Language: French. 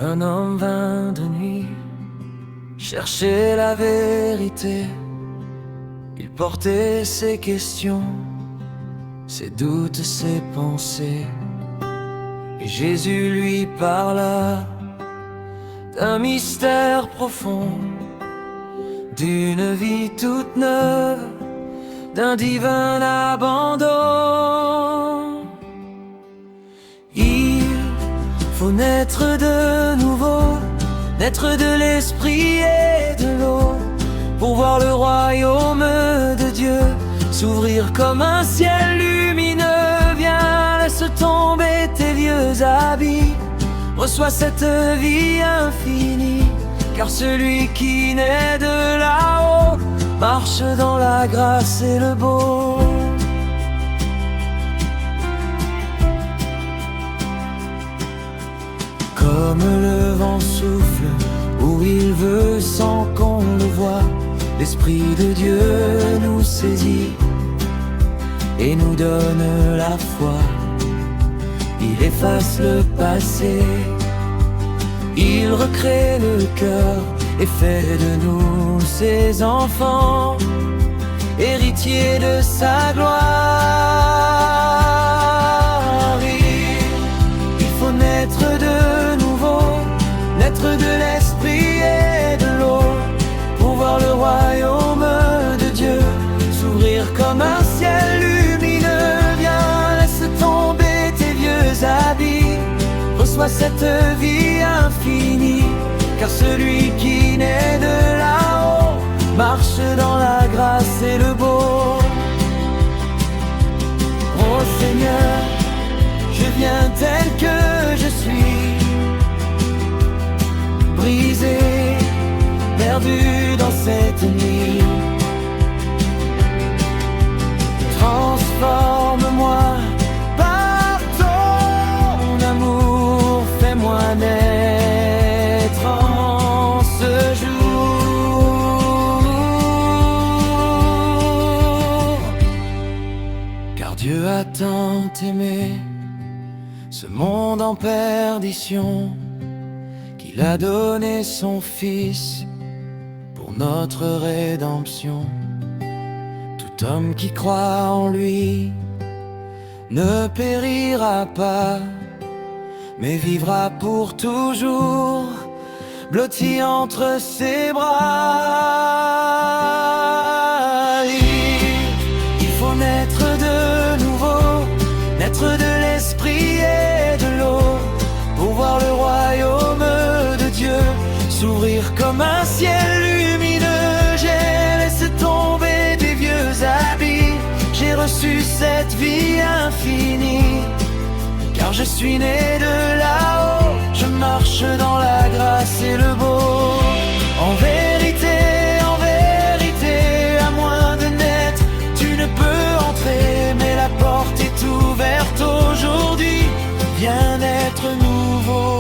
Un homme vint de nuit chercher la vérité. Il portait ses questions, ses doutes, ses pensées. Et Jésus lui parla d'un mystère profond, d'une vie toute neuve, d'un divin abandon. Il faut naître de nouveau, naître de l'esprit et de l'eau, pour voir le royaume de Dieu s'ouvrir comme un ciel lumineux. Viens, laisse tomber tes vieux habits, reçois cette vie infinie, car celui qui naît de là-haut marche dans la grâce et le beau. Comme le vent souffle où il veut sans qu'on le voie, l'Esprit de Dieu nous saisit et nous donne la foi. Il efface le passé, il recrée le cœur et fait de nous ses enfants, héritiers de sa gloire. Il faut naître de nouveau, naître de l'esprit et de l'eau, pour voir le royaume de Dieu s'ouvrir comme un ciel lumineux. Viens, laisse tomber tes vieux habits, reçois cette vie infinie, car celui qui naît de là-haut marche dans la grâce et le beau. Oh Seigneur, je viens tel que je suis, brisé, perdu dans cette nuit. Transforme-moi par ton amour, fais-moi naître en ce jour. Car Dieu a tant aimé ce monde en perdition, qu'il a donné son Fils pour notre rédemption. Tout homme qui croit en lui ne périra pas, mais vivra pour toujours, blotti entre ses bras. Il faut naître de nouveau, naître de l'esprit et de l'eau, pour voir le royaume de Dieu s'ouvrir comme un ciel lumineux. J'ai laissé tomber des vieux habits, j'ai reçu cette vie infinie, car je suis né de là-haut, je marche dans la grâce et le beau. En vérité, à moins de naître, tu ne peux entrer, mais la porte est ouverte aujourd'hui. Viens d'être nouveau.